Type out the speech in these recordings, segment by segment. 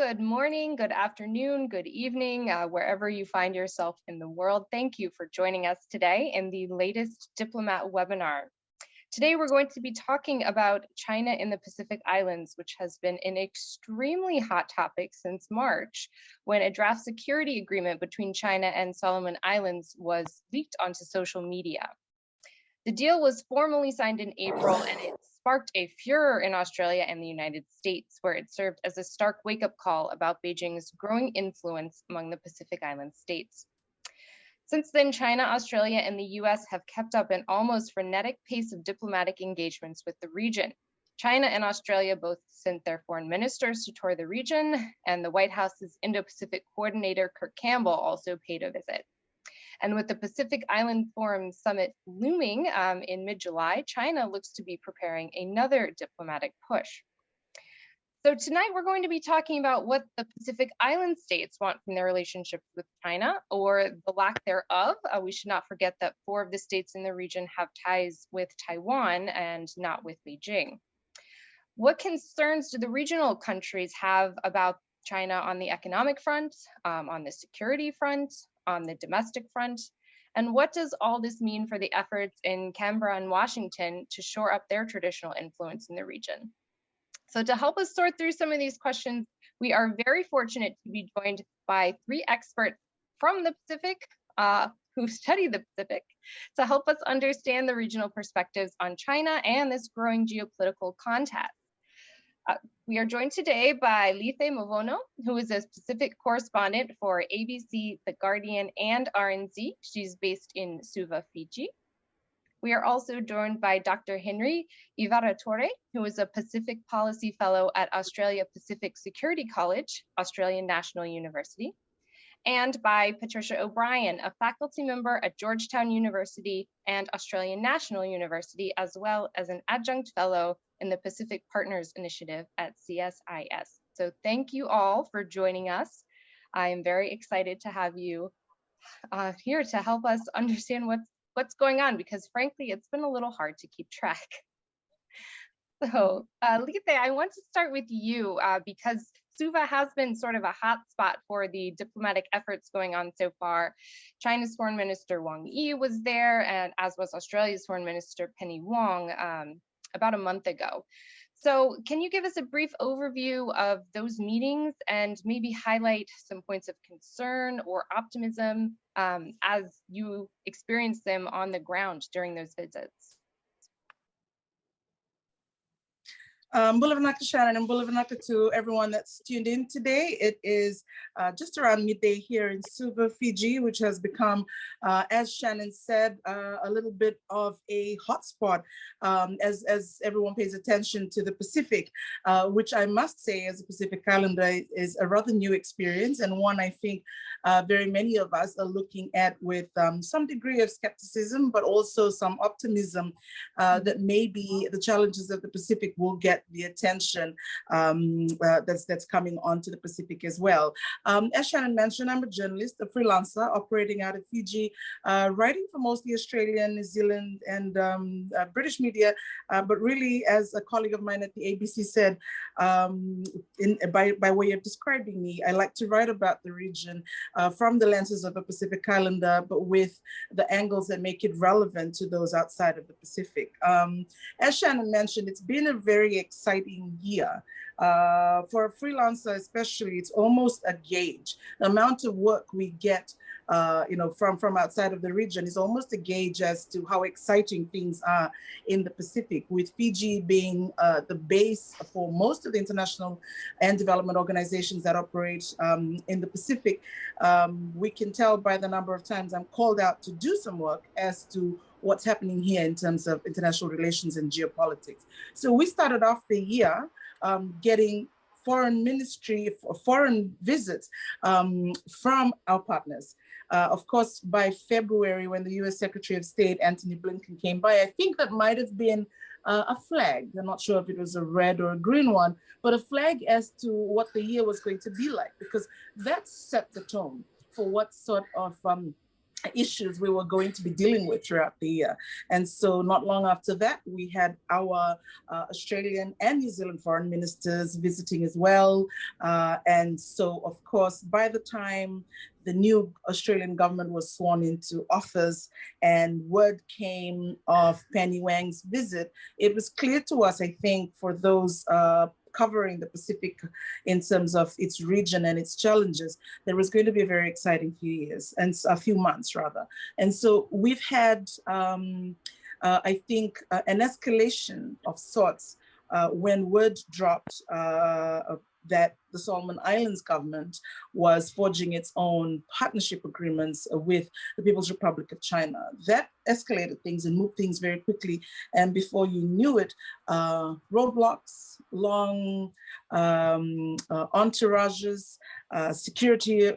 Good morning, good afternoon, good evening, wherever you find yourself in the world. Thank you for joining us today in the latest Diplomat webinar. Today, we're going to be talking about China in the Pacific Islands, which has been an extremely hot topic since March, when a draft security agreement between China and Solomon Islands was leaked onto social media. The deal was formally signed in April, and it sparked a furor in Australia and the United States, where it served as a stark wake-up call about Beijing's growing influence among the Pacific Island states. Since then, China, Australia, and the US have kept up an almost frenetic pace of diplomatic engagements with the region. China and Australia both sent their foreign ministers to tour the region, and the White House's Indo-Pacific coordinator, Kirk Campbell, also paid a visit. And with the Pacific Island Forum Summit looming in mid-July, China looks to be preparing another diplomatic push. So tonight we're going to be talking about what the Pacific Island states want from their relationships with China, or the lack thereof. We should not forget that 4 of the states in the region have ties with Taiwan and not with Beijing. What concerns do the regional countries have about China on the economic front, on the security front, on the domestic front? And what does all this mean for the efforts in Canberra and Washington to shore up their traditional influence in the region? So to help us sort through some of these questions, we are very fortunate to be joined by 3 experts from the Pacific who study the Pacific to help us understand the regional perspectives on China and this growing geopolitical contest. We are joined today by Lice Movono, who is a Pacific correspondent for ABC, The Guardian, and RNZ. She's based in Suva, Fiji. We are also joined by Dr. Henry Ivarature, who is a Pacific Policy Fellow at Australia Pacific Security College, Australian National University, and by Patricia O'Brien, a faculty member at Georgetown University and Australian National University, as well as an adjunct fellow in the Pacific Partners Initiative at CSIS. So thank you all for joining us. I am very excited to have you here to help us understand what's going on, because frankly, it's been a little hard to keep track. So Lice, I want to start with you because Suva has been sort of a hot spot for the diplomatic efforts going on so far. China's Foreign Minister Wang Yi was there, and as was Australia's Foreign Minister Penny Wong about a month ago. So can you give us a brief overview of those meetings and maybe highlight some points of concern or optimism as you experienced them on the ground during those visits? Bulavanaka Shannon and Bulavanaka to everyone that's tuned in today. It is just around midday here in Suva, Fiji, which has become, as Shannon said, a little bit of a hotspot as everyone pays attention to the Pacific, which I must say as a Pacific Islander is a rather new experience, and one I think very many of us are looking at with some degree of skepticism, but also some optimism that maybe the challenges of the Pacific will get the attention that's coming onto the Pacific as well. As Shannon mentioned, I'm a journalist, a freelancer operating out of Fiji, writing for mostly Australian, New Zealand, and British media, but really, as a colleague of mine at the ABC said, by way of describing me, I like to write about the region from the lenses of a Pacific Islander, but with the angles that make it relevant to those outside of the Pacific. As Shannon mentioned, it's been a very exciting year. For a freelancer especially, it's almost a gauge. The amount of work we get from outside of the region is almost a gauge as to how exciting things are in the Pacific, with Fiji being the base for most of the international and development organizations that operate in the Pacific. We can tell by the number of times I'm called out to do some work as to what's happening here in terms of international relations and geopolitics. So we started off the year getting foreign visits from our partners. Of course, by February, when the US Secretary of State, Antony Blinken, came by, I think that might have been a flag. I'm not sure if it was a red or a green one, but a flag as to what the year was going to be like, because that set the tone for what sort of issues we were going to be dealing with throughout the year. And so not long after that, we had our Australian and New Zealand foreign ministers visiting as well. And so, of course, by the time the new Australian government was sworn into office and word came of Penny Wang's visit, it was clear to us, I think, for those covering the Pacific in terms of its region and its challenges, there was going to be a very exciting few years, and a few months rather. And so we've had, I think, an escalation of sorts when word dropped that the Solomon Islands government was forging its own partnership agreements with the People's Republic of China. That escalated things and moved things very quickly. And before you knew it, roadblocks, long entourages, security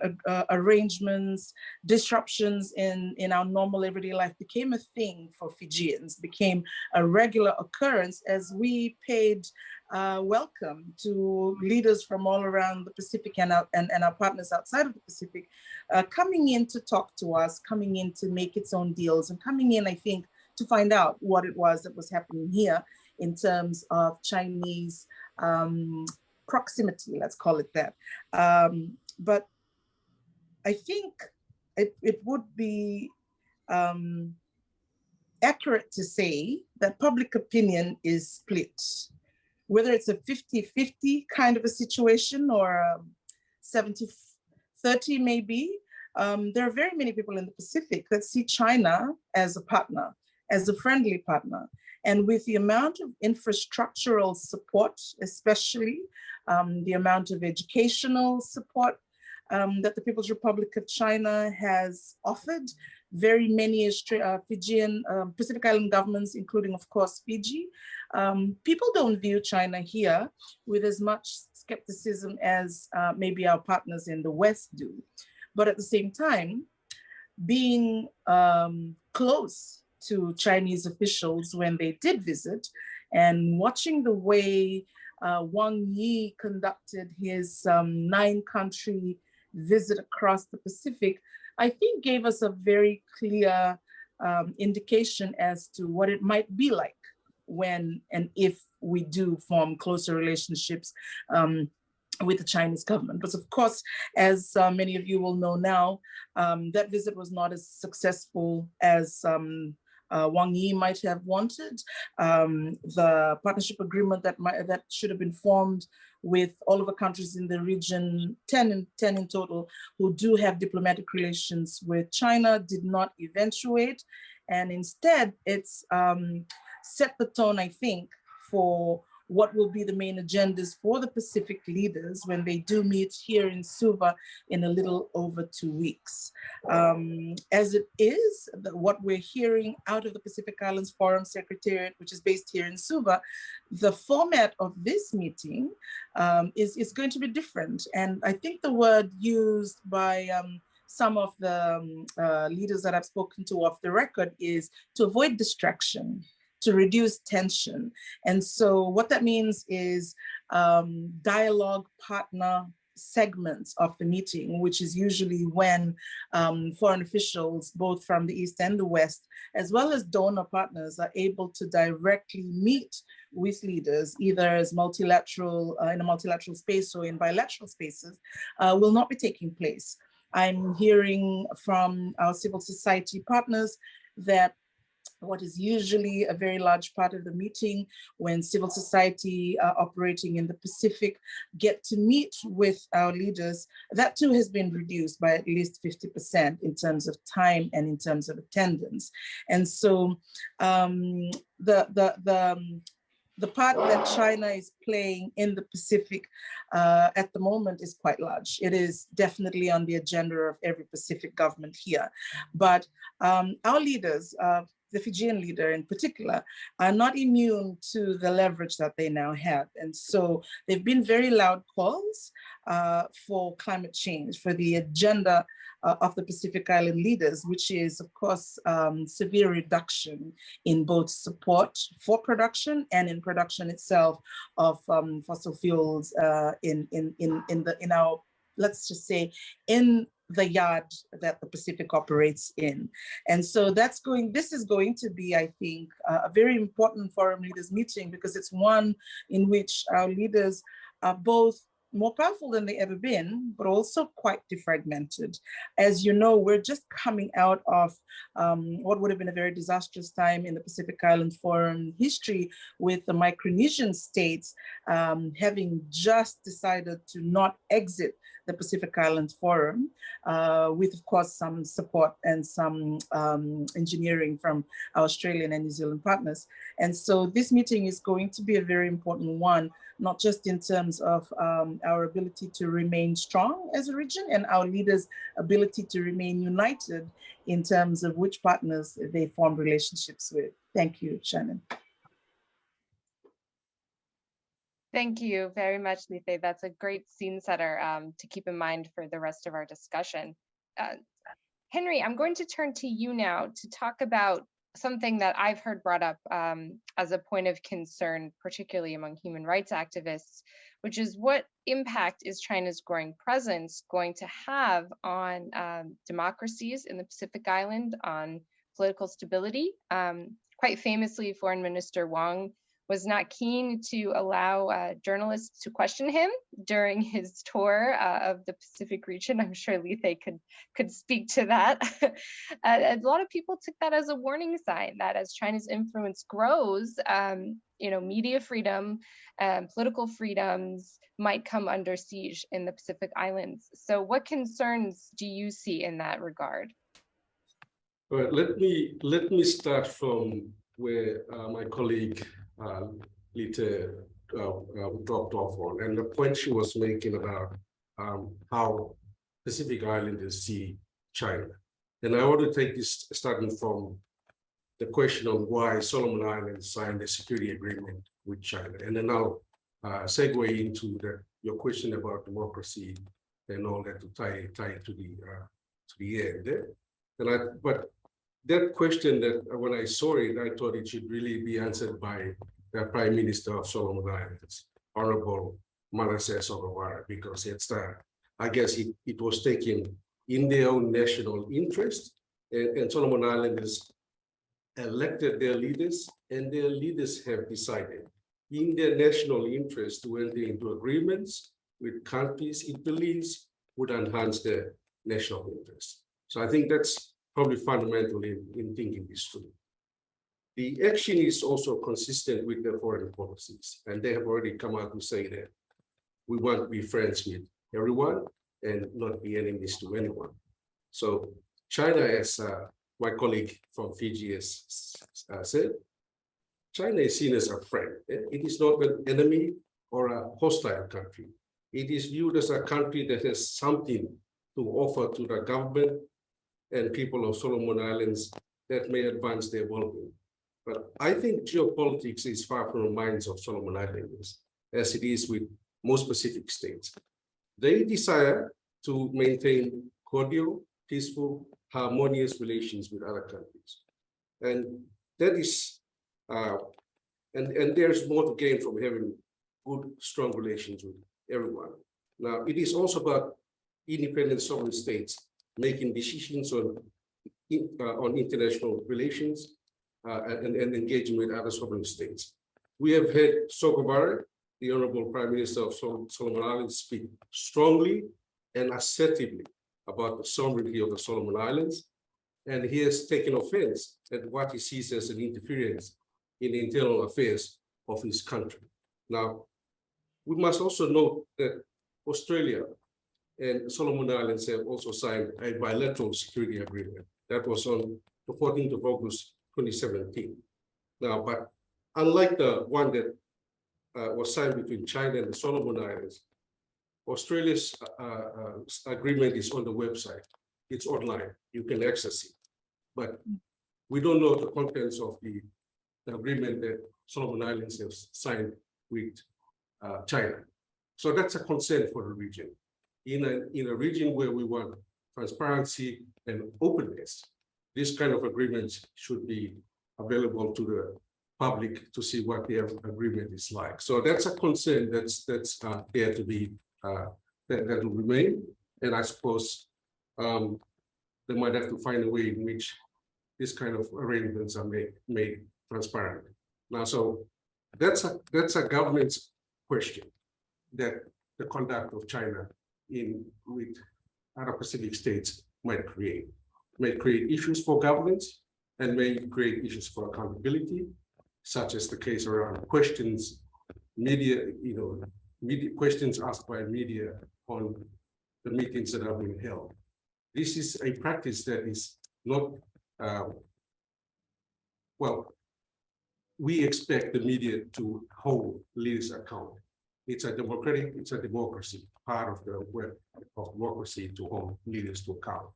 arrangements, disruptions in our normal everyday life became a thing for Fijians, became a regular occurrence as we paid welcome to leaders from all around the Pacific and our partners outside of the Pacific, coming in to talk to us, coming in to make its own deals, and coming in, I think, to find out what it was that was happening here in terms of Chinese proximity, let's call it that. But I think it would be accurate to say that public opinion is split. Whether it's a 50-50 kind of a situation or 70-30 maybe, there are very many people in the Pacific that see China as a partner, as a friendly partner. And with the amount of infrastructural support, especially the amount of educational support that the People's Republic of China has offered, very many Fijian Pacific Island governments, including, of course, Fiji, people don't view China here with as much skepticism as maybe our partners in the West do. But at the same time, being close to Chinese officials when they did visit and watching the way Wang Yi conducted his 9-country visit across the Pacific, I think gave us a very clear indication as to what it might be like when and if we do form closer relationships with the Chinese government. But of course, as many of you will know now, that visit was not as successful as Wang Yi might have wanted. The partnership agreement that should have been formed with all of the countries in the region, 10 in total, who do have diplomatic relations with China, did not eventuate. And instead, it's set the tone, I think, for what will be the main agendas for the Pacific leaders when they do meet here in Suva in a little over 2 weeks. As it is, what we're hearing out of the Pacific Islands Forum Secretariat, which is based here in Suva, the format of this meeting is going to be different. And I think the word used by some of the leaders that I've spoken to off the record is to avoid distraction, to reduce tension. And so what that means is dialogue partner segments of the meeting, which is usually when foreign officials, both from the East and the West, as well as donor partners, are able to directly meet with leaders, either as multilateral, in a multilateral space or in bilateral spaces, will not be taking place. I'm hearing from our civil society partners that what is usually a very large part of the meeting when civil society operating in the Pacific get to meet with our leaders, that too has been reduced by at least 50% in terms of time and in terms of attendance. And so the part that China is playing in the Pacific at the moment is quite large. It is definitely on the agenda of every Pacific government here. But our leaders, the Fijian leader in particular, are not immune to the leverage that they now have. And so they've been very loud calls for climate change, for the agenda of the Pacific Island leaders, which is, of course, severe reduction in both support for production and in production itself of fossil fuels in our, let's just say, in the yard that the Pacific operates in. And so this is going to be, I think, a very important Forum Leaders meeting, because it's one in which our leaders are both more powerful than they ever been, but also quite defragmented. As you know, we're just coming out of what would have been a very disastrous time in the Pacific Island Forum history, with the Micronesian states having just decided to not exit the Pacific Island Forum, with, of course, some support and some engineering from our Australian and New Zealand partners. And so this meeting is going to be a very important one, not just in terms of our ability to remain strong as a region and our leaders' ability to remain united in terms of which partners they form relationships with. Thank you, Shannon. Thank you very much, Lice. That's a great scene setter to keep in mind for the rest of our discussion. Henry, I'm going to turn to you now to talk about something that I've heard brought up as a point of concern, particularly among human rights activists, which is what impact is China's growing presence going to have on democracies in the Pacific Island, on political stability? Quite famously, Foreign Minister Wang was not keen to allow journalists to question him during his tour of the Pacific region. I'm sure Lice could speak to that. A lot of people took that as a warning sign that as China's influence grows, media freedom, political freedoms might come under siege in the Pacific Islands. So what concerns do you see in that regard? Well, let me start from where my colleague Lice dropped off on, and the point she was making about how Pacific Islanders see China. And I want to take this starting from the question of why Solomon Islands signed a security agreement with China, and then I'll segue into your question about democracy and all that to tie it to the end. But that question, that when I saw it, I thought it should really be answered by the Prime Minister of Solomon Islands, Honorable Manasseh Sogavara, because I guess it was taken in their own national interest, and Solomon Islanders elected their leaders, and their leaders have decided in their national interest to enter into agreements with countries it believes would enhance their national interest. So I think that's probably fundamental in thinking this through. The action is also consistent with their foreign policies, and they have already come out to say that we want to be friends with everyone and not be enemies to anyone. So China, as my colleague from Fiji has said, China is seen as a friend. It is not an enemy or a hostile country. It is viewed as a country that has something to offer to the government and people of Solomon Islands that may advance their well-being. But I think geopolitics is far from the minds of Solomon Islanders, as it is with most Pacific states. They desire to maintain cordial, peaceful, harmonious relations with other countries. And that is, and there's more to gain from having good, strong relations with everyone. Now, it is also about independent sovereign states making decisions on international relations and engaging with other sovereign states. We have heard Sogavara, the Honorable Prime Minister of Solomon Islands, speak strongly and assertively about the sovereignty of the Solomon Islands, and he has taken offense at what he sees as an interference in the internal affairs of his country. Now, we must also note that Australia and Solomon Islands have also signed a bilateral security agreement that was on the 14th of August, 2017. Now, but unlike the one that was signed between China and the Solomon Islands, Australia's agreement is on the website. It's online. You can access it. But we don't know the contents of the agreement that Solomon Islands have signed with China. So that's a concern for the region. In a region where we want transparency and openness, this kind of agreements should be available to the public to see what their agreement is like. So that's a concern that's there to be that will remain. And I suppose they might have to find a way in which this kind of arrangements are made transparent. Now, so that's a governance question, that the conduct of China with other Pacific states may create issues for governance and may create issues for accountability, such as the case around questions, questions asked by media on the meetings that are being held. This is a practice that is not, well, we expect the media to hold leaders accountable. It's a democracy, part of the web of democracy to hold leaders to account.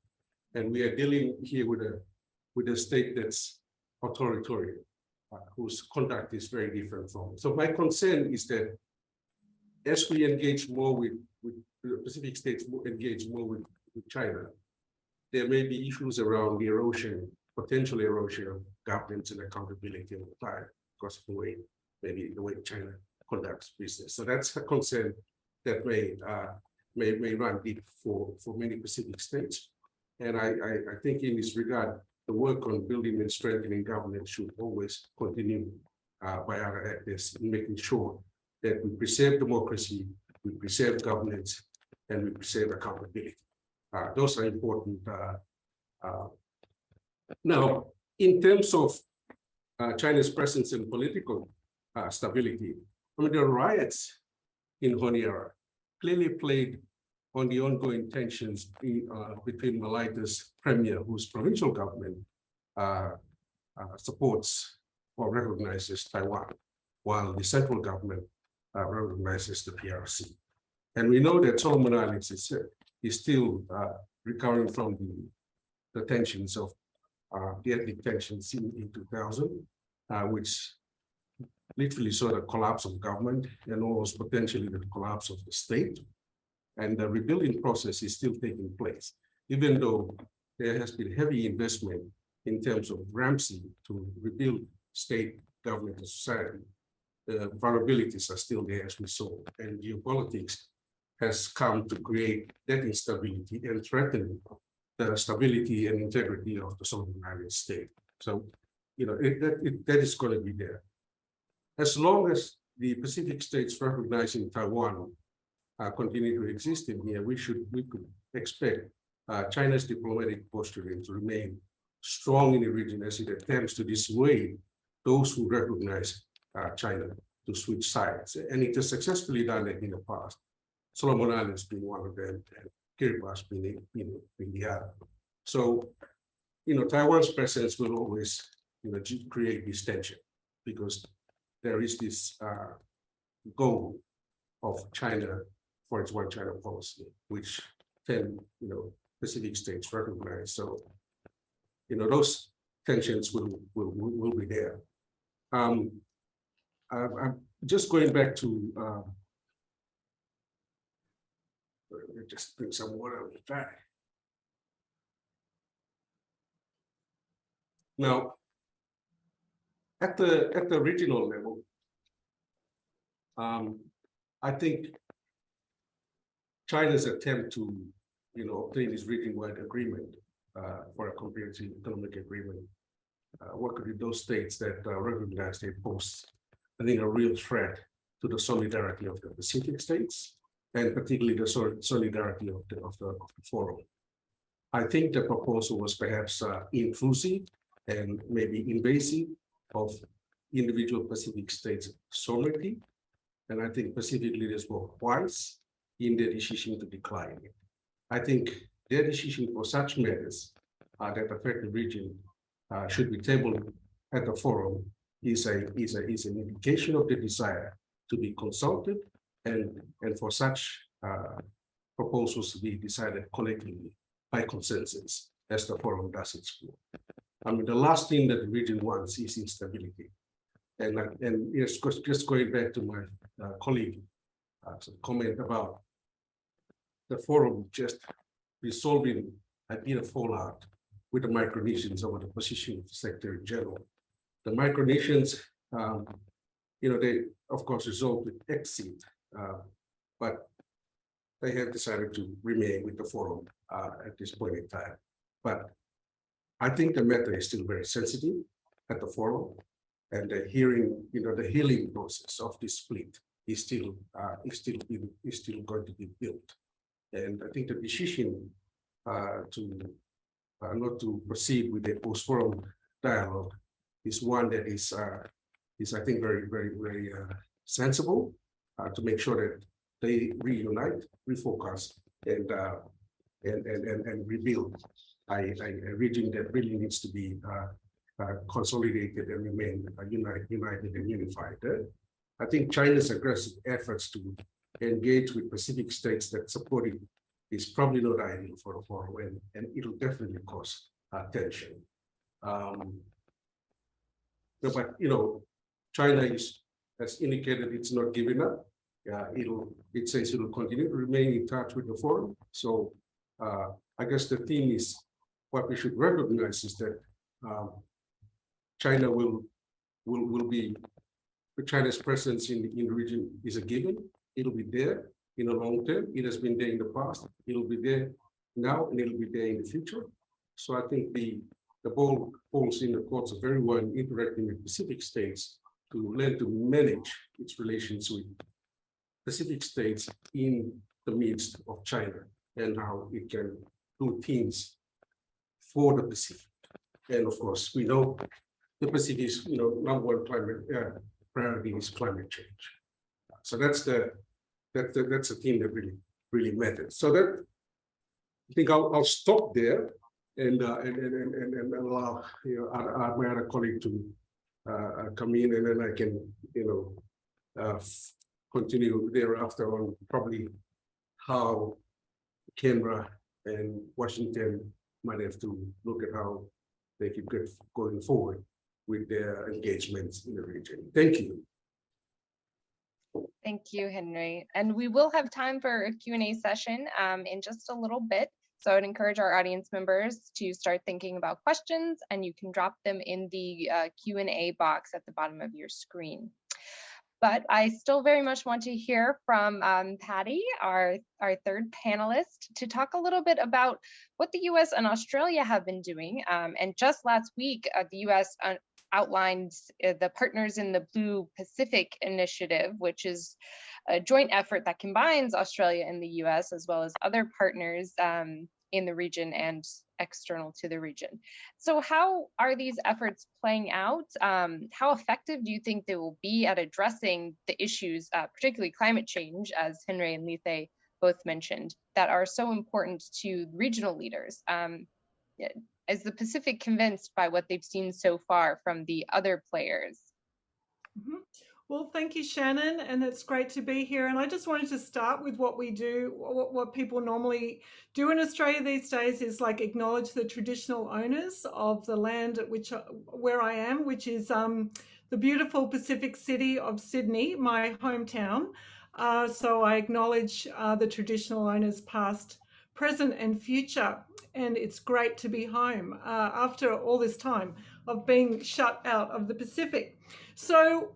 And we are dealing here with a state that's authoritarian, whose conduct is very different from. So my concern is that as we engage more with the Pacific states, engage more with China, there may be issues around the erosion, potential erosion of governance and accountability over time because of the way, maybe the way China conducts business. So that's a concern that may run deep for many Pacific states. And I think in this regard, the work on building and strengthening governance should always continue by other actors in making sure that we preserve democracy, we preserve governance, and we preserve accountability. Those are important. Now, in terms of China's presence in political stability, I mean, the riots in Honiara clearly played on the ongoing tensions between Malaysia's premier, whose provincial government supports or recognizes Taiwan, while the central government recognizes the PRC. And we know that Solomon Islands is still recovering from the tensions of the ethnic tensions in 2000, which literally saw the collapse of government and almost potentially the collapse of the state. And the rebuilding process is still taking place, even though there has been heavy investment in terms of Ramsey to rebuild state, government, and society. The vulnerabilities are still there, as we saw, and geopolitics has come to create that instability and threaten the stability and integrity of the Solomon Islands state. So, that is going to be there. As long as the Pacific states recognizing Taiwan continue to exist in here, we could expect China's diplomatic posturing to remain strong in the region as it attempts to dissuade those who recognize China to switch sides. And it has successfully done it in the past. Solomon Islands being one of them, and Kiribati being the other. So, Taiwan's presence will always, create this tension because there is this goal of China for its one China policy, which 10, Pacific states recognize. So, those tensions will be there. I'm just going back to just drink some water on the dry. Now, at the regional level, I think China's attempt to, obtain this region-wide agreement for a comprehensive economic agreement, work with those states that recognize they pose, I think, a real threat to the solidarity of the Pacific states, and particularly the solidarity of the forum. I think the proposal was perhaps intrusive and maybe invasive of individual Pacific states' sovereignty, and I think Pacific leaders were wise in their decision to decline it. I think their decision for such matters that affect the region should be tabled at the forum is an indication of the desire to be consulted and for such proposals to be decided collectively by consensus as the forum does its work. I mean, the last thing that the region wants is instability. And yes, just going back to my colleague comment about the forum just resolving a bit of fallout with the Micronesians over the position of the Secretary General. The Micronesians, they of course resolved with exit, but they have decided to remain with the forum at this point in time. But I think the matter is still very sensitive at the forum, and the healing process of this split is still going to be built. And I think the decision to not to proceed with the post-forum dialogue is one that is I think very sensible to make sure that they reunite, refocus, and rebuild a region that really needs to be consolidated and remain united and unified. I think China's aggressive efforts to engage with Pacific states that support it is probably not ideal for the forum, and it'll definitely cause tension. But China has indicated it's not giving up. It says it will continue to remain in touch with the forum. So I guess the theme is what we should recognize is that China will be, China's presence in the region is a given. It'll be there in the long term. It has been there in the past. It'll be there now, and it'll be there in the future. So I think the ball falls in the courts of everyone interacting with Pacific states to learn to manage its relations with Pacific states in the midst of China, and how it can do things for the Pacific. And of course, we know the Pacific is, number one climate priority is climate change. So that's the theme that really matters. So that I think I'll stop there and allow my other colleague to come in, and then I can continue thereafter on probably how Canberra and Washington might have to look at how they keep going forward with their engagements in the region. Thank you. Thank you, Henry. And we will have time for a Q&A session in just a little bit. So I would encourage our audience members to start thinking about questions, and you can drop them in the Q&A box at the bottom of your screen. But I still very much want to hear from Patty, our third panelist, to talk a little bit about what the US and Australia have been doing. And just last week, the US outlined the Partners in the Blue Pacific Initiative, which is a joint effort that combines Australia and the US, as well as other partners in the region and external to the region. So how are these efforts playing out? How effective do you think they will be at addressing the issues, particularly climate change, as Henry and Lice both mentioned, that are so important to regional leaders? Is the Pacific convinced by what they've seen so far from the other players? Mm-hmm. Well, thank you, Shannon, and it's great to be here. And I just wanted to start with what we do, what people normally do in Australia these days is like acknowledge the traditional owners of the land at where I am, which is the beautiful Pacific city of Sydney, my hometown. So I acknowledge the traditional owners past, present and future. And it's great to be home after all this time of being shut out of the Pacific. So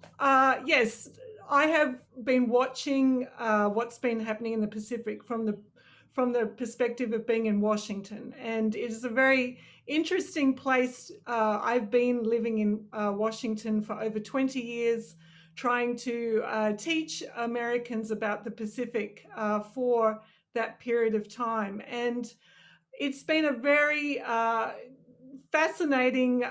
yes, I have been watching what's been happening in the Pacific from the perspective of being in Washington, and it is a very interesting place. I've been living in Washington for over 20 years, trying to teach Americans about the Pacific for that period of time, and it's been a very fascinating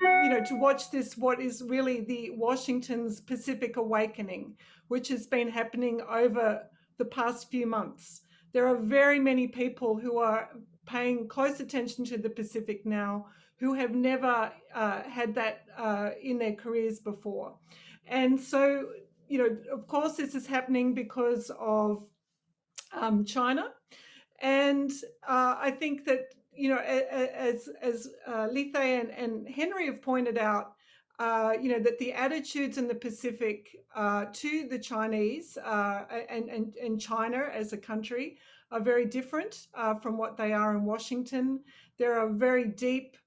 to watch this, what is really the Washington's Pacific Awakening, which has been happening over the past few months. There are very many people who are paying close attention to the Pacific now, who have never had that in their careers before. And so, of course, this is happening because of China. And I think that, as Lice and Henry have pointed out, that the attitudes in the Pacific to the Chinese and China as a country are very different from what they are in Washington. There are very deep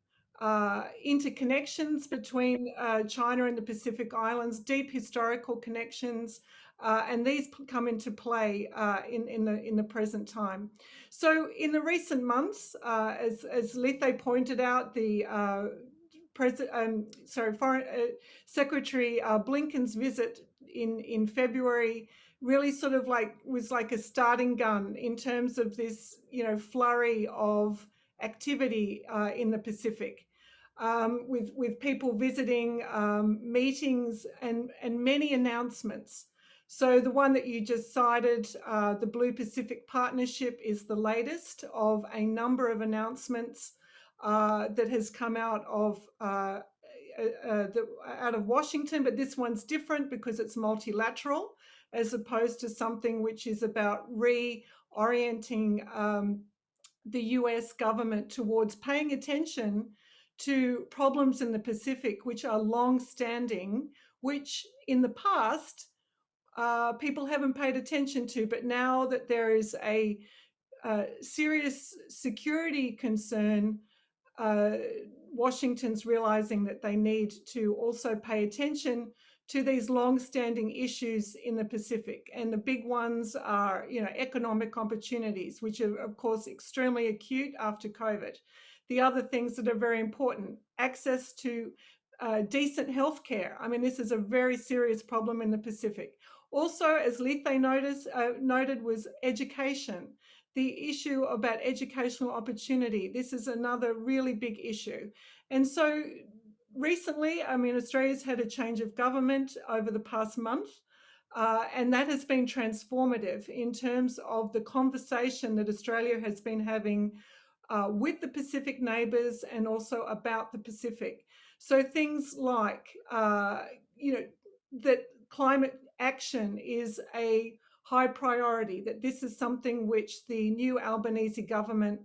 interconnections between China and the Pacific Islands, deep historical connections, and these come into play in the present time. So in the recent months, as Lice pointed out, the Foreign Secretary Blinken's visit in February really sort of was like a starting gun in terms of this, flurry of activity in the Pacific, with people visiting, meetings, and many announcements. So the one that you just cited, the Blue Pacific Partnership, is the latest of a number of announcements that has come out of Washington, but this one's different because it's multilateral, as opposed to something which is about reorienting the US government towards paying attention to problems in the Pacific, which are long-standing, which in the past people haven't paid attention to, but now that there is a serious security concern, Washington's realizing that they need to also pay attention to these long-standing issues in the Pacific. And the big ones are, economic opportunities, which are, of course, extremely acute after COVID. The other things that are very important: access to decent healthcare. I mean, this is a very serious problem in the Pacific. Also, as Lice noted, was education. The issue about educational opportunity. This is another really big issue. And so recently, I mean, Australia's had a change of government over the past month, and that has been transformative in terms of the conversation that Australia has been having with the Pacific neighbours and also about the Pacific. So things like, that climate action is a high priority, that this is something which the new Albanese government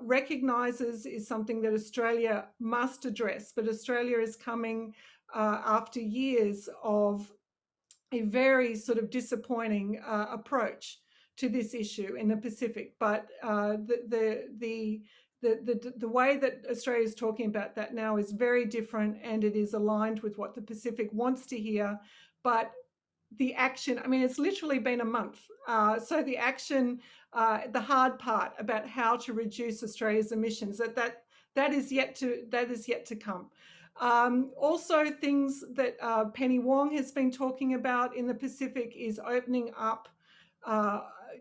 recognises is something that Australia must address. But Australia is coming after years of a very sort of disappointing approach to this issue in the Pacific. But the way that Australia is talking about that now is very different, and it is aligned with what the Pacific wants to hear. But the action, I mean, it's literally been a month. So the action, the hard part about how to reduce Australia's emissions, that is yet to come. Also, things that Penny Wong has been talking about in the Pacific is opening up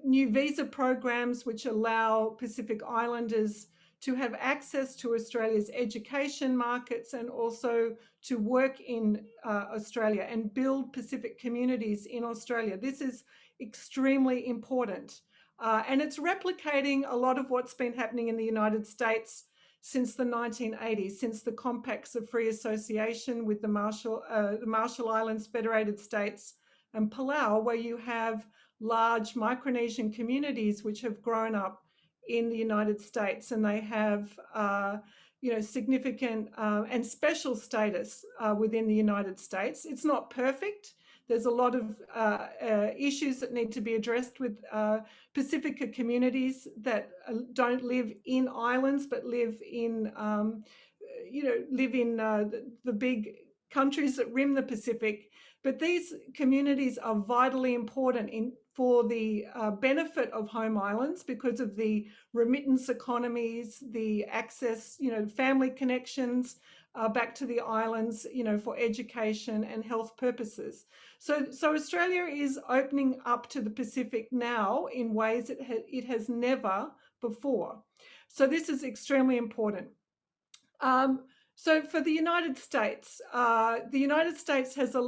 new visa programs which allow Pacific Islanders to have access to Australia's education markets and also to work in Australia and build Pacific communities in Australia. This is extremely important. And it's replicating a lot of what's been happening in the United States since the 1980s, since the Compacts of Free Association with the Marshall Islands, Federated States, and Palau, where you have large Micronesian communities which have grown up in the United States, and they have significant and special status within the United States. It's not perfect. There's a lot of issues that need to be addressed with Pacifica communities that don't live in islands, but live in the big countries that rim the Pacific. But these communities are vitally important for the benefit of home islands because of the remittance economies, the access, family connections back to the islands, for education and health purposes. So Australia is opening up to the Pacific now in ways it has never before. So this is extremely important. So for the United States, the United States has a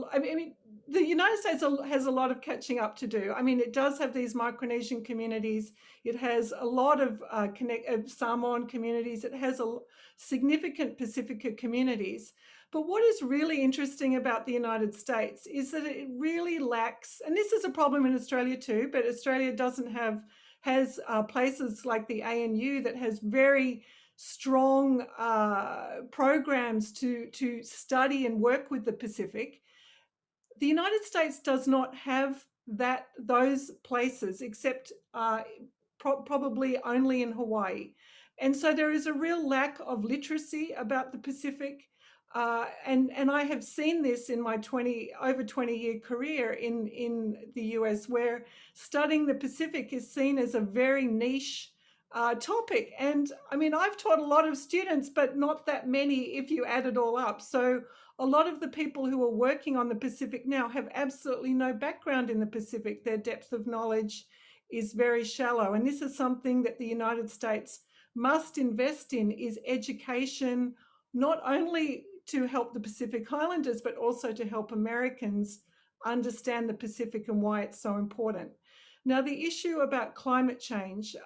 lot of catching up to do. I mean, it does have these Micronesian communities. It has a lot of Samoan communities. It has a significant Pacifica communities. But what is really interesting about the United States is that it really lacks, and this is a problem in Australia too, but Australia has places like the ANU that has very strong programs to study and work with the Pacific. The United States does not have those places, except probably only in Hawaii. And so there is a real lack of literacy about the Pacific. And I have seen this in my over 20-year career in the US, where studying the Pacific is seen as a very niche topic. And I mean, I've taught a lot of students, but not that many if you add it all up. So a lot of the people who are working on the Pacific now have absolutely no background in the Pacific. Their depth of knowledge is very shallow. And this is something that the United States must invest in, is education, not only to help the Pacific Islanders, but also to help Americans understand the Pacific and why it's so important. Now, the issue about climate change,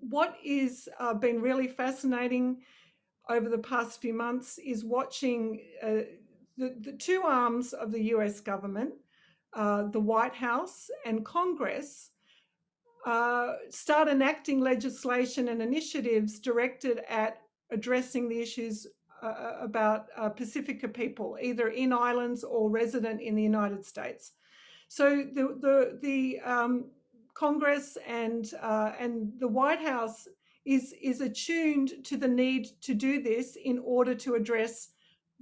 what is been really fascinating over the past few months is watching the two arms of the US government, the White House and Congress, start enacting legislation and initiatives directed at addressing the issues about Pacifica people, either in islands or resident in the United States. So the Congress and the White House is attuned to the need to do this in order to address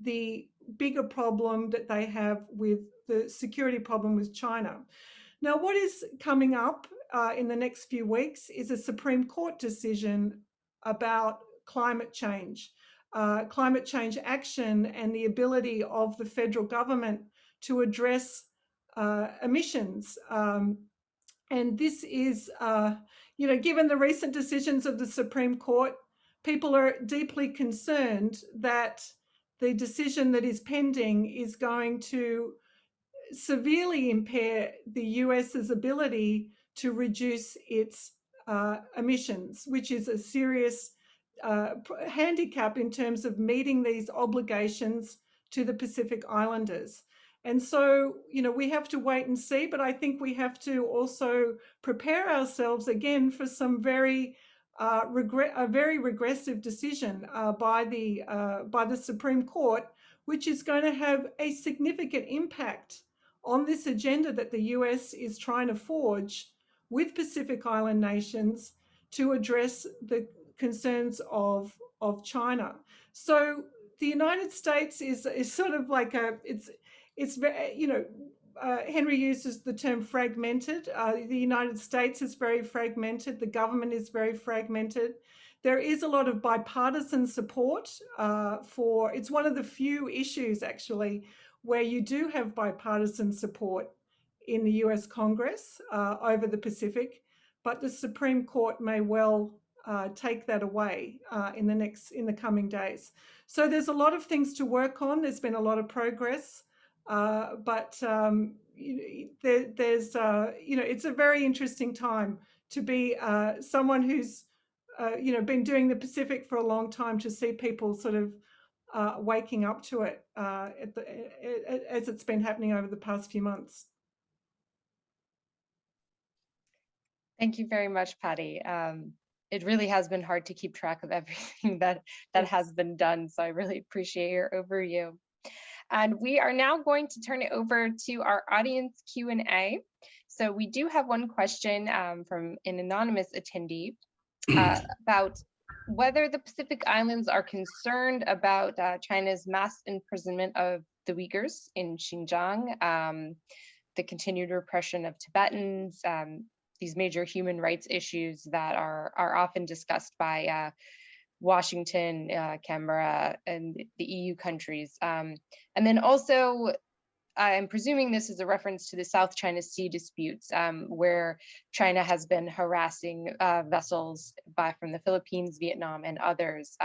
the bigger problem that they have with the security problem with China. Now, what is coming up in the next few weeks is a Supreme Court decision about climate change action, and the ability of the federal government to address emissions. And this is, given the recent decisions of the Supreme Court, people are deeply concerned that the decision that is pending is going to severely impair the US's ability to reduce its emissions, which is a serious handicap in terms of meeting these obligations to the Pacific Islanders. And so, we have to wait and see, but I think we have to also prepare ourselves again for some very regressive decision by the Supreme Court, which is going to have a significant impact on this agenda that the US is trying to forge with Pacific Island nations to address the concerns of China. So the United States is sort of like Henry uses the term fragmented. The United States is very fragmented. The government is very fragmented. There is a lot of bipartisan support for, it's one of the few issues actually where you do have bipartisan support in the US Congress over the Pacific, but the Supreme Court may well take that away in the coming days. So there's a lot of things to work on. There's been a lot of progress, but it's a very interesting time to be someone who's been doing the Pacific for a long time, to see people sort of waking up to it as it's been happening over the past few months. Thank you very much, Patty. It really has been hard to keep track of everything that has been done, so I really appreciate your overview. And we are now going to turn it over to our audience Q&A. So we do have one question from an anonymous attendee about whether the Pacific Islands are concerned about China's mass imprisonment of the Uyghurs in Xinjiang, the continued repression of Tibetans, these major human rights issues that are often discussed by Washington, Canberra, and the EU countries. And then also, I'm presuming this is a reference to the South China Sea disputes, where China has been harassing vessels from the Philippines, Vietnam, and others,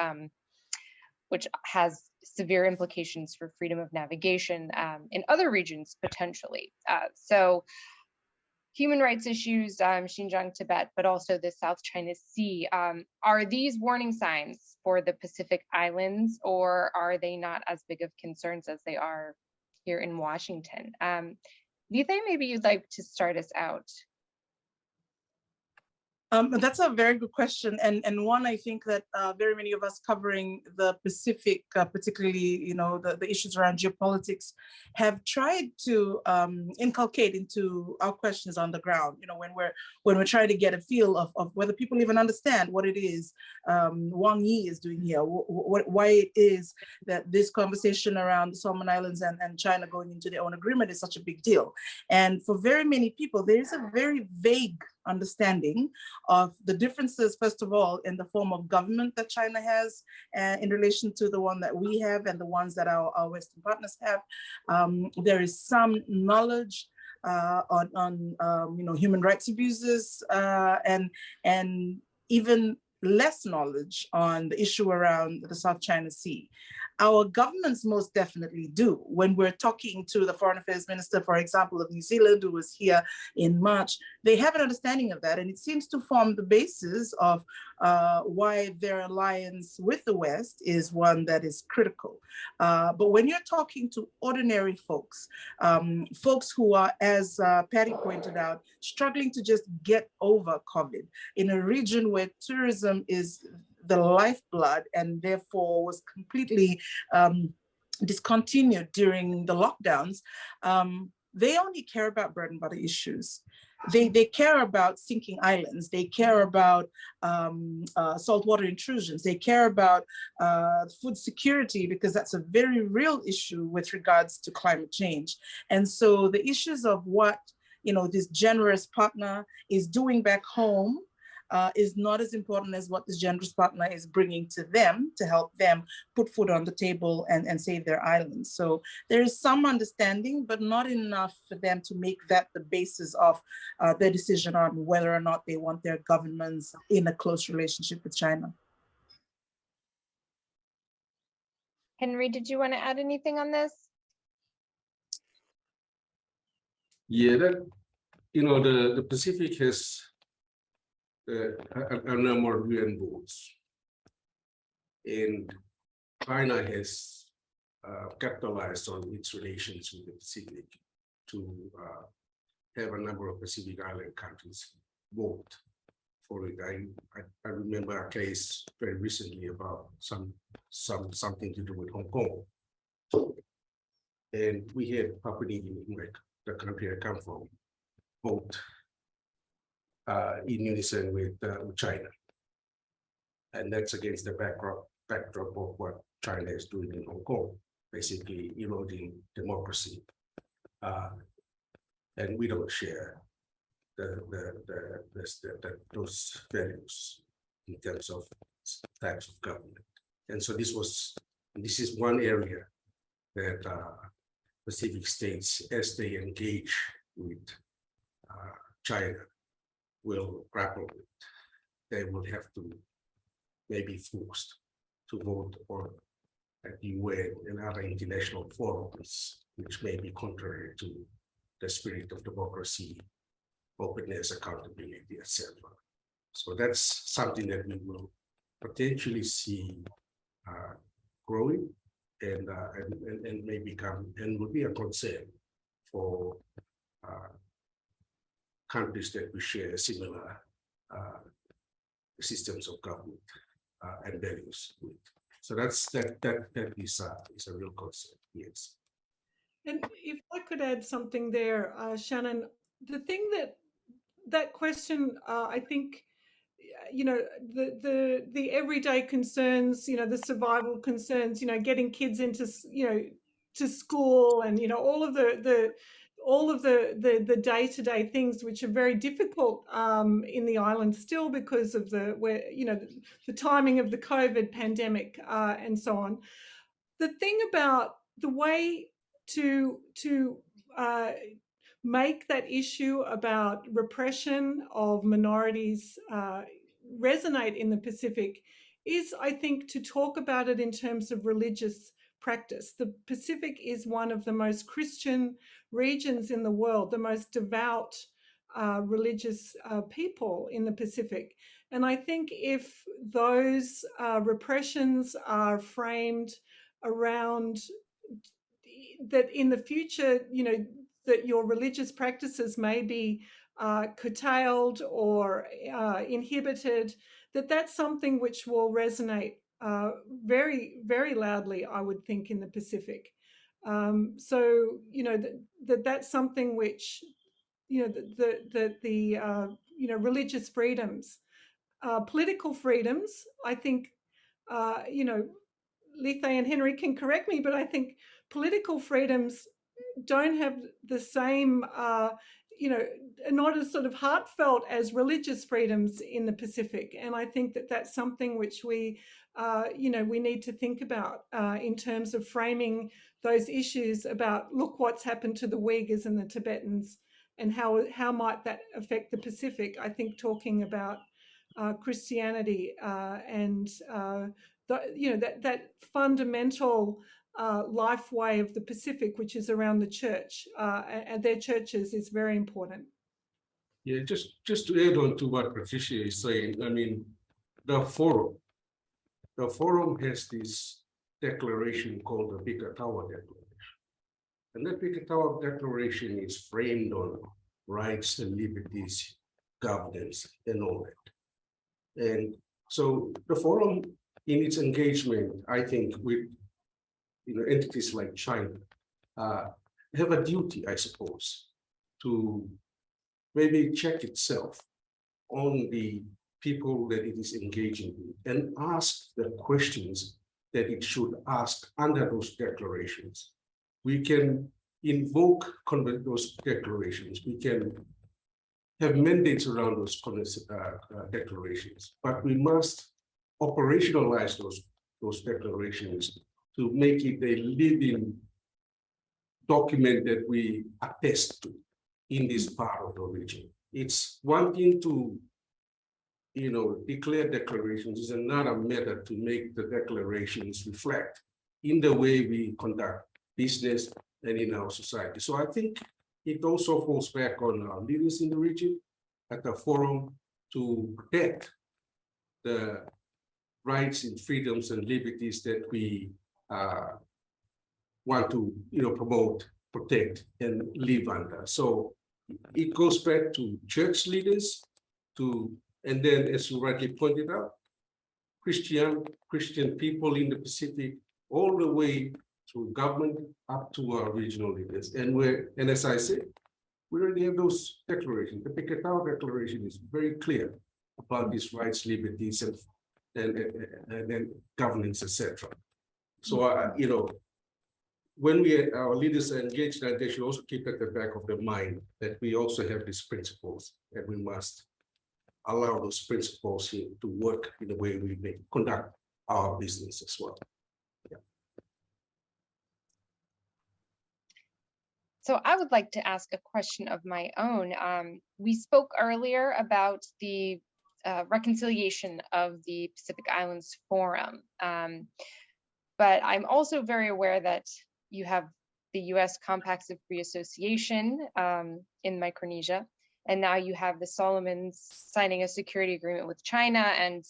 which has severe implications for freedom of navigation in other regions, potentially. So human rights issues, Xinjiang, Tibet, but also the South China Sea. Are these warning signs for the Pacific Islands, or are they not as big of concerns as they are here in Washington? Lice, maybe you'd like to start us out. That's a very good question, and one I think that very many of us covering the Pacific, particularly the issues around geopolitics, have tried to inculcate into our questions on the ground. When we're trying to get a feel of whether people even understand what it is Wang Yi is doing here, why it is that this conversation around the Solomon Islands and China going into their own agreement is such a big deal. And for very many people, there is a very vague understanding of the differences, first of all, in the form of government that China has in relation to the one that we have and the ones that our Western partners have. There is some knowledge on human rights abuses and even less knowledge on the issue around the South China Sea. Our governments most definitely do. When we're talking to the Foreign Affairs Minister, for example, of New Zealand, who was here in March, they have an understanding of that. And it seems to form the basis of why their alliance with the West is one that is critical. But when you're talking to ordinary folks, folks who are, as Patty pointed out, struggling to just get over COVID in a region where tourism is the lifeblood and therefore was completely discontinued during the lockdowns, they only care about bread and butter issues. They care about sinking islands. They care about saltwater intrusions. They care about food security, because that's a very real issue with regards to climate change. And so the issues of what this generous partner is doing back home is not as important as what this generous partner is bringing to them to help them put food on the table and save their islands. So there is some understanding, but not enough for them to make that the basis of their decision on whether or not they want their governments in a close relationship with China. Henry, did you want to add anything on this? Yeah, the Pacific has a number of UN boards, and China has capitalized on its relations with the Pacific to have a number of Pacific Island countries vote for it. I remember a case very recently about something to do with Hong Kong, and we had Papua New Guinea, the country I come from, vote in unison with China, and that's against the backdrop of what China is doing in Hong Kong, basically eroding democracy, and we don't share those values in terms of types of government. And so this is one area that Pacific states, as they engage with China, will grapple with. They will have to maybe forced to vote on at the UN and other international forums, which may be contrary to the spirit of democracy, openness, accountability, etc. So that's something that we will potentially see growing and may become and will be a concern for countries that we share similar systems of government and values with. So that is a real concern, yes. And if I could add something there, Shannon, the thing that question, I think, the everyday concerns, the survival concerns, getting kids into, to school, and all of the day-to-day things which are very difficult in the island still because of the timing of the COVID pandemic and so on. The thing about the way to make that issue about repression of minorities resonate in the Pacific is, I think, to talk about it in terms of religious practice. The Pacific is one of the most Christian regions in the world, the most devout religious people in the Pacific. And I think if those repressions are framed around that in the future, that your religious practices may be curtailed or inhibited, that's something which will resonate very, very loudly, I would think, in the Pacific. So, you know, that's something which, you know, you know, religious freedoms, political freedoms, I think, you know, Lice and Henry can correct me, but I think political freedoms don't have the same, you know, not as sort of heartfelt as religious freedoms in the Pacific. And I think that's something which we, you know, we need to think about in terms of framing those issues about, look what's happened to the Uyghurs and the Tibetans, and how might that affect the Pacific. I think talking about Christianity and you know, that fundamental life way of the Pacific, which is around the church and their churches, is very important. Yeah, just to add on to what Patricia is saying, I mean, the forum has this declaration called the Ivarature Declaration. And that Ivarature Declaration is framed on rights and liberties, governance, and all that. And so the forum, in its engagement, I think, with entities like China, have a duty, I suppose, to maybe check itself on the people that it is engaging with and ask the questions that it should ask under those declarations. We can invoke those declarations. We can have mandates around those declarations, but we must operationalize those declarations to make it a living document that we attest to in this part of the region. It's one thing to, declare declarations. It's another method to make the declarations reflect in the way we conduct business and in our society. So I think it also falls back on our leaders in the region at the forum to protect the rights and freedoms and liberties that we want to, promote, protect, and live under. So it goes back to church leaders, and then, as you rightly pointed out, Christian people in the Pacific, all the way through government up to our regional leaders. And as I said, we already have those declarations. The Ivarature Declaration is very clear about these rights, liberties, and governance, etc. So, when our leaders are engaged, that they should also keep at the back of their mind that we also have these principles, and we must allow those principles here to work in the way we conduct our business as well. Yeah. So I would like to ask a question of my own. We spoke earlier about the reconciliation of the Pacific Islands Forum, but I'm also very aware that you have the U.S. Compacts of Free Association in Micronesia, and now you have the Solomons signing a security agreement with China, and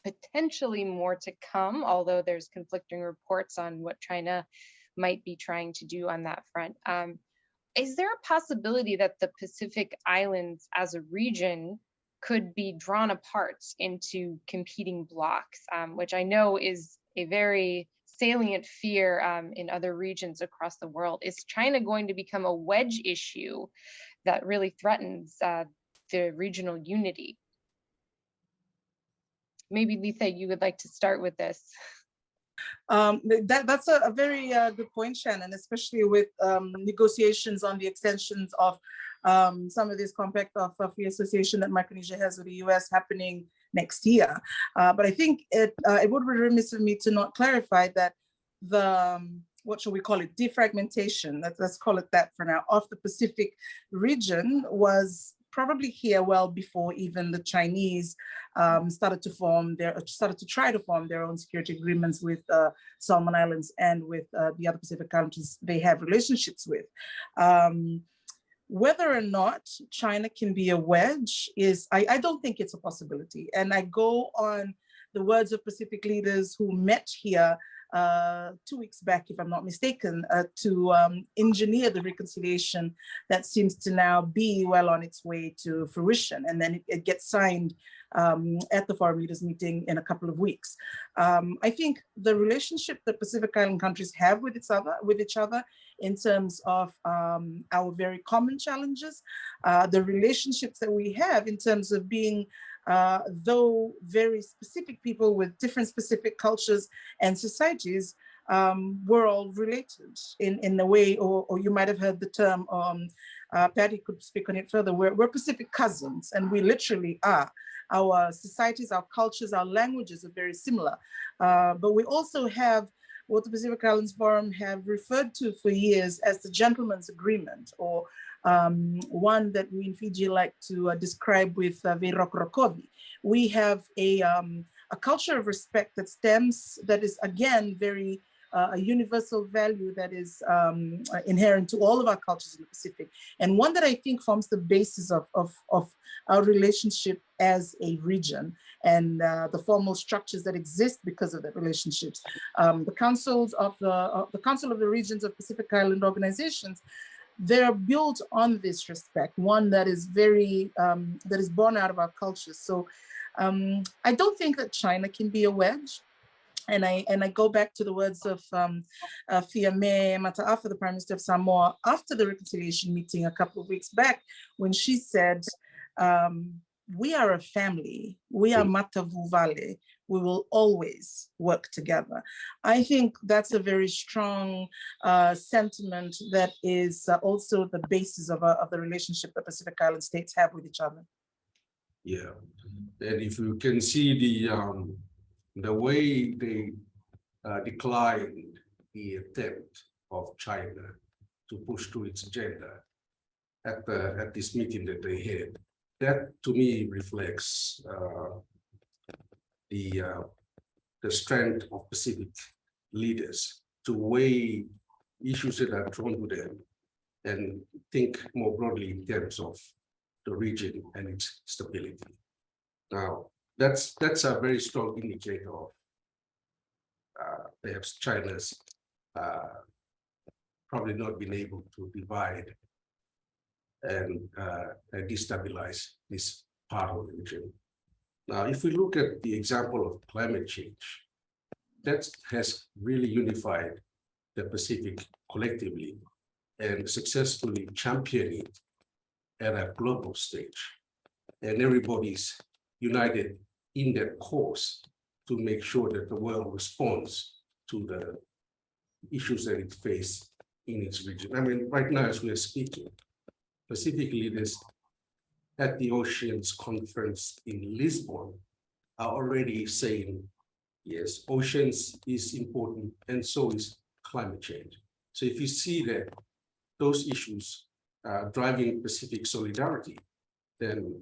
potentially more to come, although there's conflicting reports on what China might be trying to do on that front. Is there a possibility that the Pacific Islands as a region could be drawn apart into competing blocs, which I know is a very salient fear in other regions across the world? Is China going to become a wedge issue that really threatens the regional unity? Maybe Lice, you would like to start with this. That's a very good point, Shannon, especially with negotiations on the extensions of some of this compact of free association that Micronesia has with the US happening next year. But I think it would be remiss of me to not clarify that the, what shall we call it, defragmentation, let's call it that for now, of the Pacific region was probably here well before even the Chinese started to try to form their own security agreements with Solomon Islands and with the other Pacific countries they have relationships with. Whether or not China can be a wedge is, I don't think it's a possibility. And I go on the words of Pacific leaders who met here 2 weeks back, if I'm not mistaken, to engineer the reconciliation that seems to now be well on its way to fruition. And then it gets signed at the foreign leaders meeting in a couple of weeks. I think the relationship that Pacific Island countries have with each other in terms of our very common challenges, the relationships that we have in terms of being though very specific people with different specific cultures and societies, we're all related in a way, or you might have heard the term, Patty could speak on it further, we're Pacific cousins, and we literally are. Our societies, our cultures, our languages are very similar, but we also have what the Pacific Islands Forum have referred to for years as the gentleman's agreement, or one that we in Fiji like to describe with Veirokorokovi. We have a culture of respect that is again very a universal value that is inherent to all of our cultures in the Pacific, and one that I think forms the basis of our relationship as a region, and the formal structures that exist because of that relationships. The councils of the Council of the Regions of Pacific Island organizations, they're built on this respect, one that is very that is born out of our cultures. So I don't think that China can be a wedge. And I go back to the words of Fiame Mataafa, the Prime Minister of Samoa, after the reconciliation meeting a couple of weeks back, when she said, we are a family, we are Matavu Vale, we will always work together. I think that's a very strong sentiment that is also the basis of the relationship that Pacific Island states have with each other. Yeah, and if you can see the way they declined the attempt of China to push through its agenda at this meeting that they had, that to me reflects the strength of Pacific leaders to weigh issues that are thrown to them and think more broadly in terms of the region and its stability. Now, that's a very strong indicator of perhaps China's probably not been able to divide and destabilize this part of the region. Now, if we look at the example of climate change, that has really unified the Pacific collectively and successfully championing it at a global stage. And everybody's united in that cause to make sure that the world responds to the issues that it faces in its region. I mean, right now, as we are speaking, Pacific leaders at the Oceans Conference in Lisbon are already saying, yes, oceans is important, and so is climate change. So if you see that those issues are driving Pacific solidarity, then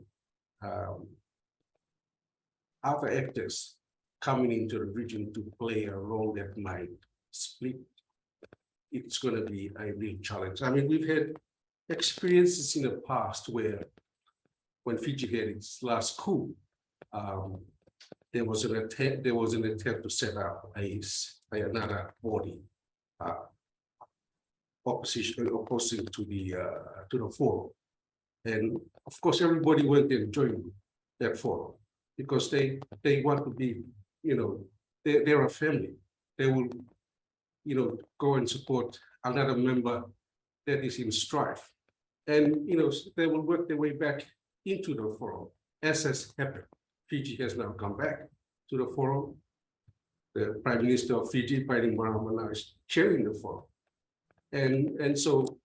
other actors coming into the region to play a role that might split, it's going to be a real challenge. I mean, we've had experiences in the past where when Fiji had its last coup, there was an attempt to set up another body opposing to the forum, and of course everybody went and joined that forum because they want to be, they're a family. They will, go and support another member that is in strife, and they will work their way back into the forum, as has happened. Fiji has now come back to the forum. The Prime Minister of Fiji, Bainimarama, is chairing the forum. And so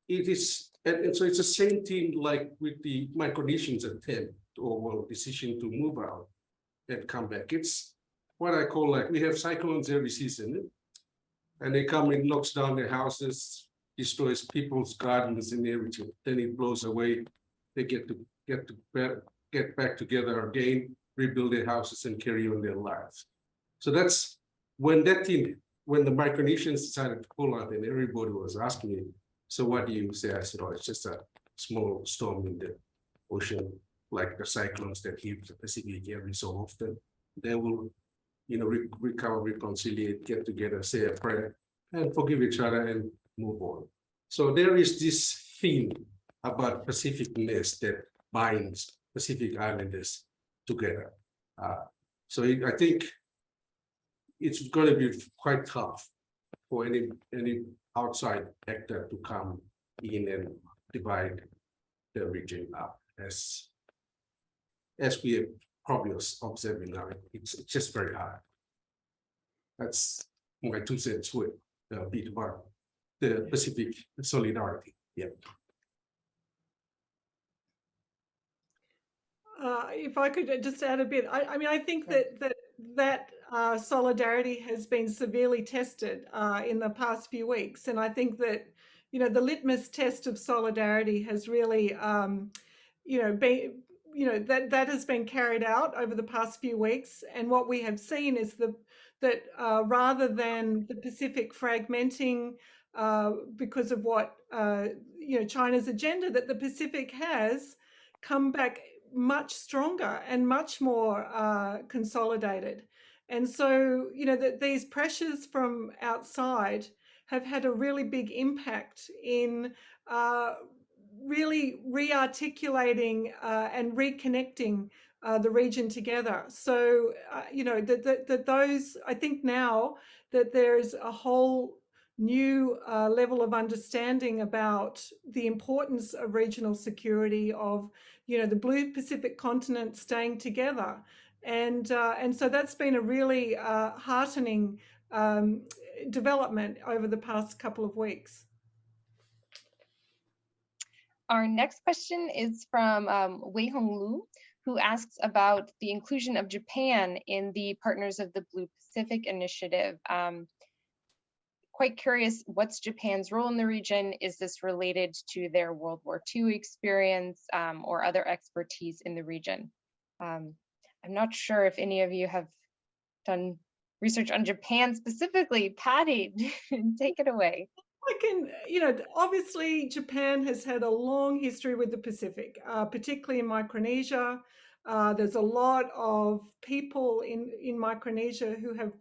it is, and so it's the same thing like with the Micronesians attempt or decision to move out and come back. It's what I call, like, we have cyclones every season, and they come and knocks down their houses, destroys people's gardens and everything. Then it blows away. They get back together again, rebuild their houses and carry on their lives. So that's when when the Micronesians decided to pull out, and everybody was asking me, so what do you say? I said, oh, it's just a small storm in the ocean, like the cyclones that hit the Pacific every so often. They will recover, reconciliate, get together, say a prayer, and forgive each other and move on. So there is this theme about Pacificness that binds Pacific Islanders together. So I think it's going to be quite tough for any outside actor to come in and divide the region up, as we are probably observing now. It's just very hard. That's my 2 cents worth, bit about the Pacific solidarity. Yeah. If I could just add a bit, I mean, I think that solidarity has been severely tested in the past few weeks, and I think that the litmus test of solidarity has really been that has been carried out over the past few weeks, and what we have seen is that rather than the Pacific fragmenting because of what China's agenda, that the Pacific has come back much stronger and much more consolidated. And so, that these pressures from outside have had a really big impact in really re-articulating and reconnecting the region together. So, that those, I think now that there's a whole new level of understanding about the importance of regional security, of the Blue Pacific continent staying together, and so that's been a really heartening development over the past couple of weeks. Our next question is from Wei Hong Lu, who asks about the inclusion of Japan in the Partners of the Blue Pacific initiative. Quite curious, what's Japan's role in the region? Is this related to their World War II experience or other expertise in the region? I'm not sure if any of you have done research on Japan specifically. Patty, take it away. I can, obviously Japan has had a long history with the Pacific, particularly in Micronesia. There's a lot of people in Micronesia who have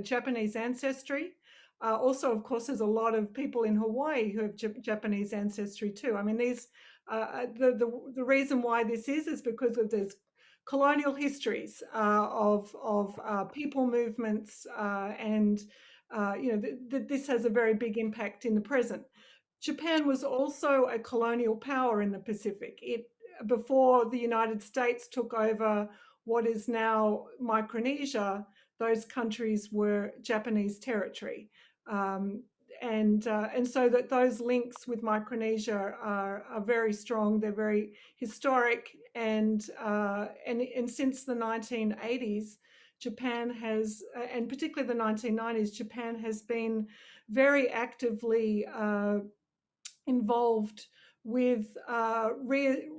Japanese ancestry. Also, of course, there's a lot of people in Hawaii who have Japanese ancestry too. I mean, the reason why this is because of this colonial histories of people movements and this has a very big impact in the present. Japan was also a colonial power in the Pacific. Before the United States took over what is now Micronesia, those countries were Japanese territory. And so that those links with Micronesia are very strong. They're very historic, and since the 1980s, Japan has, and particularly the 1990s, Japan has been very actively involved with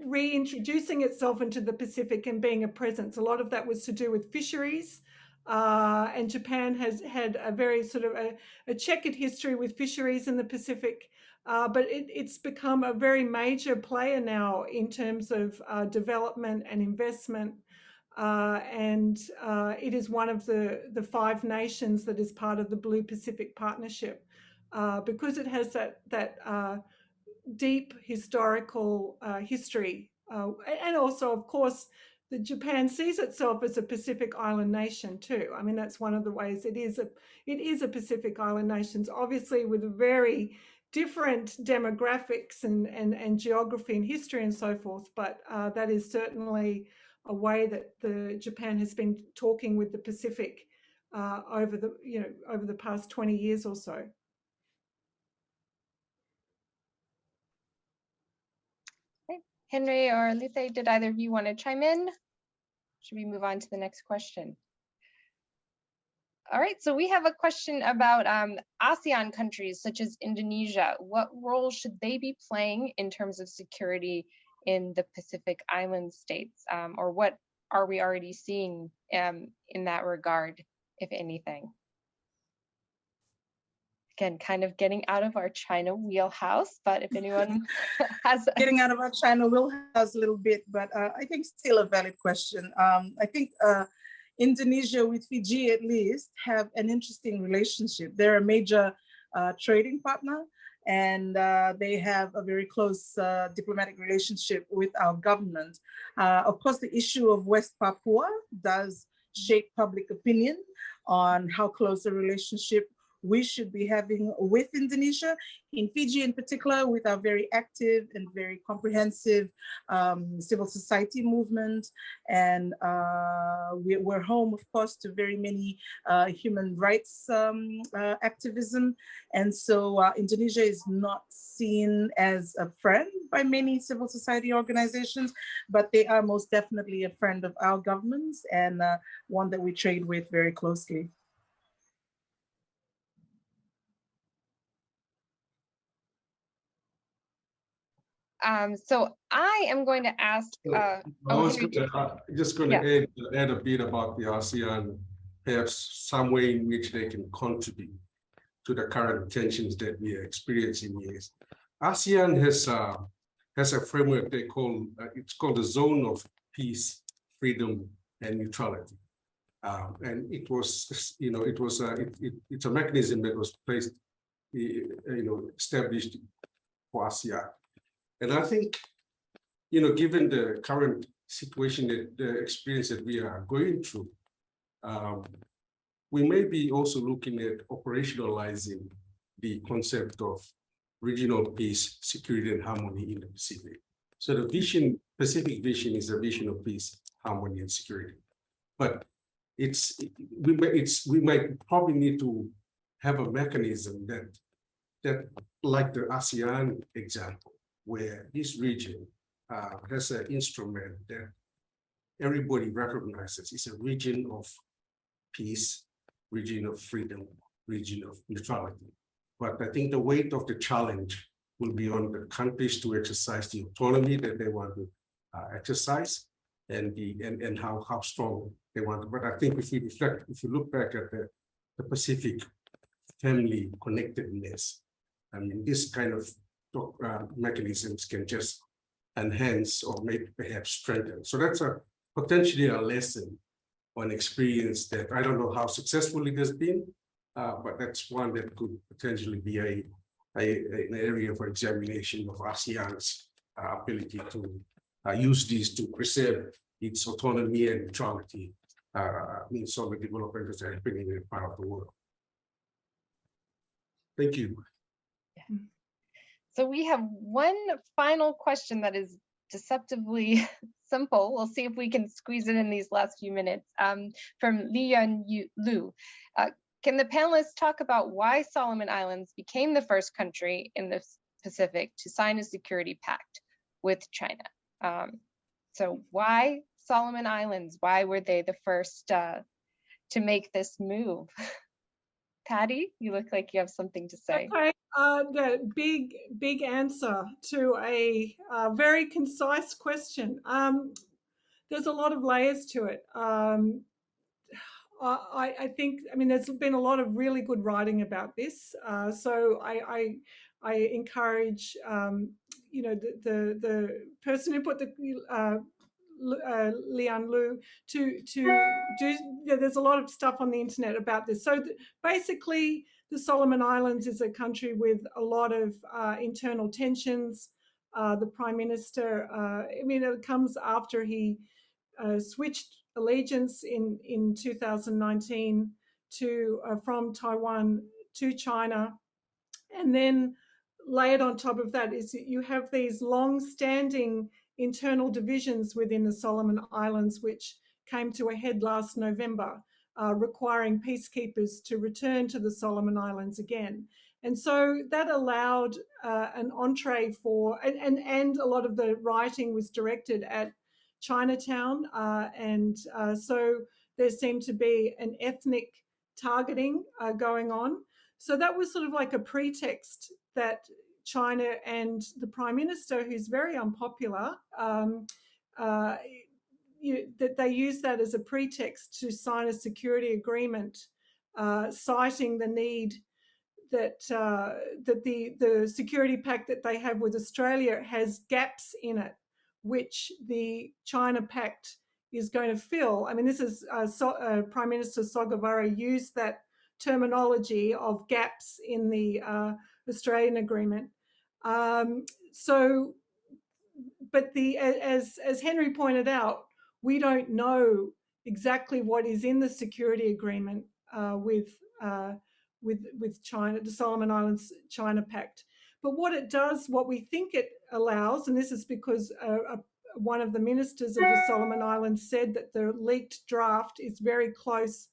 reintroducing itself into the Pacific and being a presence. A lot of that was to do with fisheries. And Japan has had a very sort of a checkered history with fisheries in the Pacific, but it's become a very major player now in terms of development and investment. And it is one of the 5 nations that is part of the Blue Pacific Partnership, because it has that deep historical history, and also, of course, Japan sees itself as a Pacific Island nation too. I mean, that's one of the ways it is a Pacific Island nation, obviously with very different demographics and geography and history and so forth. But that is certainly a way that Japan has been talking with the Pacific over the past 20 years or so. Okay. Henry or Lice, did either of you want to chime in? Should we move on to the next question? All right, so we have a question about ASEAN countries such as Indonesia. What role should they be playing in terms of security in the Pacific Island states? Or what are we already seeing in that regard, if anything? Again, kind of getting out of our China wheelhouse, but if anyone has... Getting out of our China wheelhouse a little bit, but I think still a valid question. I think Indonesia, with Fiji at least, have an interesting relationship. They're a major trading partner, and they have a very close diplomatic relationship with our government. Of course, the issue of West Papua does shape public opinion on how close a relationship we should be having with Indonesia. In Fiji in particular, with our very active and very comprehensive civil society movement. And we're home, of course, to very many human rights activism. And so Indonesia is not seen as a friend by many civil society organizations, but they are most definitely a friend of our governments and one that we trade with very closely. So I am going to ask. I was just going to add a bit about the ASEAN, perhaps some way in which they can contribute to the current tensions that we are experiencing here. ASEAN has a framework they call it's called the Zone of Peace, Freedom, and Neutrality, and it was it's a mechanism that was placed established for ASEAN. And I think, given the current situation, the experience that we are going through, we may be also looking at operationalizing the concept of regional peace, security, and harmony in the Pacific. So the Pacific vision is a vision of peace, harmony, and security. But we might probably need to have a mechanism that like the ASEAN example, where this region has an instrument that everybody recognizes is a region of peace, region of freedom, region of neutrality. But I think the weight of the challenge will be on the countries to exercise the autonomy that they want to exercise and how strong they want to. But I think if you look back at the Pacific family connectedness, I mean, this kind of mechanisms can just enhance or maybe perhaps strengthen. So that's potentially a lesson or an experience that I don't know how successful it has been, but that's one that could potentially be an area for examination of ASEAN's ability to use these to preserve its autonomy and neutrality in some of the development that's happening in part of the world. Thank you. So we have one final question that is deceptively simple. We'll see if we can squeeze it in these last few minutes. From Lian Lu. Can the panelists talk about why Solomon Islands became the first country in the Pacific to sign a security pact with China? So why Solomon Islands? Why were they the first to make this move? Patty, you look like you have something to say. Okay, the big answer to a very concise question. There's a lot of layers to it. I think, I mean, there's been a lot of really good writing about this. So I encourage, the person who put the Lian Lu to do. There's a lot of stuff on the internet about this. So basically, the Solomon Islands is a country with a lot of internal tensions. The Prime Minister, it comes after he switched allegiance in 2019 from Taiwan to China, and then layered on top of that is that you have these long-standing internal divisions within the Solomon Islands, which came to a head last November, requiring peacekeepers to return to the Solomon Islands again. And so that allowed an entree for, and a lot of the writing was directed at Chinatown, so there seemed to be an ethnic targeting going on. So that was sort of like a pretext that China and the Prime Minister, who's very unpopular, that they used that as a pretext to sign a security agreement, citing the need that the security pact that they have with Australia has gaps in it, which the China pact is going to fill. I mean, this is Prime Minister Sogavare used that terminology of gaps in the Australian agreement. But as Henry pointed out, we don't know exactly what is in the security agreement with China, the Solomon Islands China Pact. But what it does, what we think it allows, and this is because one of the ministers of the Solomon Islands said that the leaked draft is very close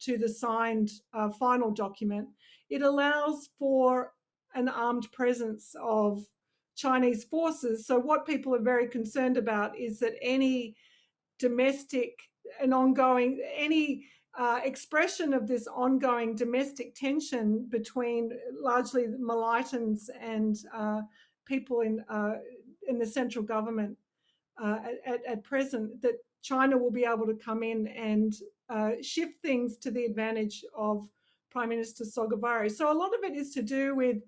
to the signed final document. It allows for an armed presence of Chinese forces. So what people are very concerned about is that any domestic and ongoing, any expression of this ongoing domestic tension between largely Malaitans and people in the central government at present, that China will be able to come in and shift things to the advantage of Prime Minister Sogavare. So a lot of it is to do with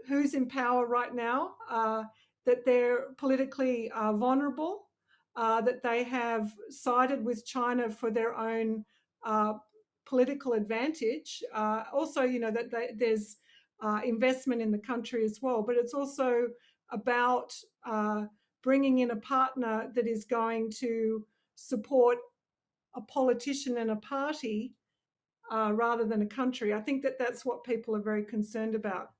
who's in power right now, that they're politically vulnerable, that they have sided with China for their own political advantage. Also, you know, that there's investment in the country as well, but it's also about bringing in a partner that is going to support a politician and a party rather than a country. I think that that's what people are very concerned about.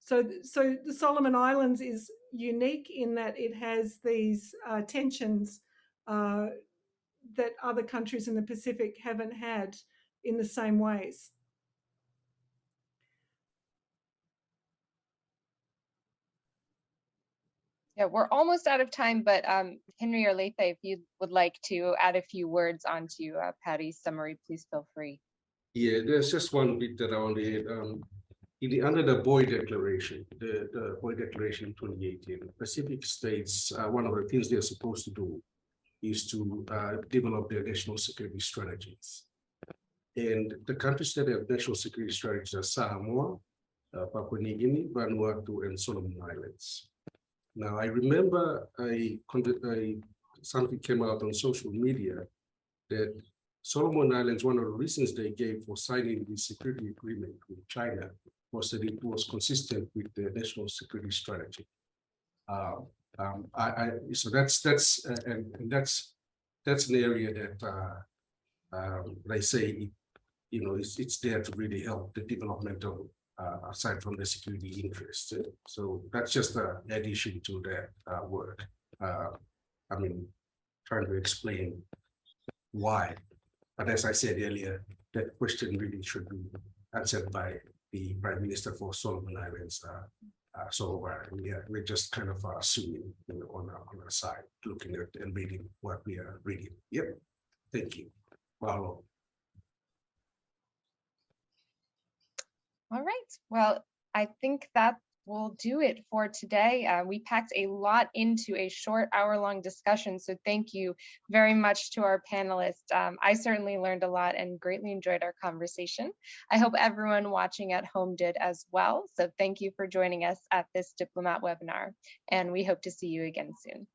So the Solomon Islands is unique in that it has these tensions that other countries in the Pacific haven't had in the same ways. Yeah, we're almost out of time, but Henry or Lice, if you would like to add a few words onto Patty's summary, please feel free. Yeah, there's just one bit that I want to add. Under the Boy Declaration, the Boy Declaration 2018, Pacific states one of the things they're supposed to do is to develop their national security strategies. And the countries that have national security strategies are Samoa, Papua New Guinea, Vanuatu, and Solomon Islands. Now, I remember something came out on social media that Solomon Islands, one of the reasons they gave for signing the security agreement with China was that it was consistent with their national security strategy. So that's an area that they say, you know, it's there to really help the developmental aside from the security interest. So that's just an addition to that work. I mean, trying to explain why. But as I said earlier, that question really should be answered by the Prime Minister for Solomon Islands. So we're just kind of assuming, you know, on our side, looking at and reading what we are reading. Yep. Thank you. Wow. All right. Well, I think that will do it for today. We packed a lot into a short hour-long discussion, so thank you very much to our panelists. I certainly learned a lot and greatly enjoyed our conversation. I hope everyone watching at home did as well. So thank you for joining us at this Diplomat webinar, and we hope to see you again soon.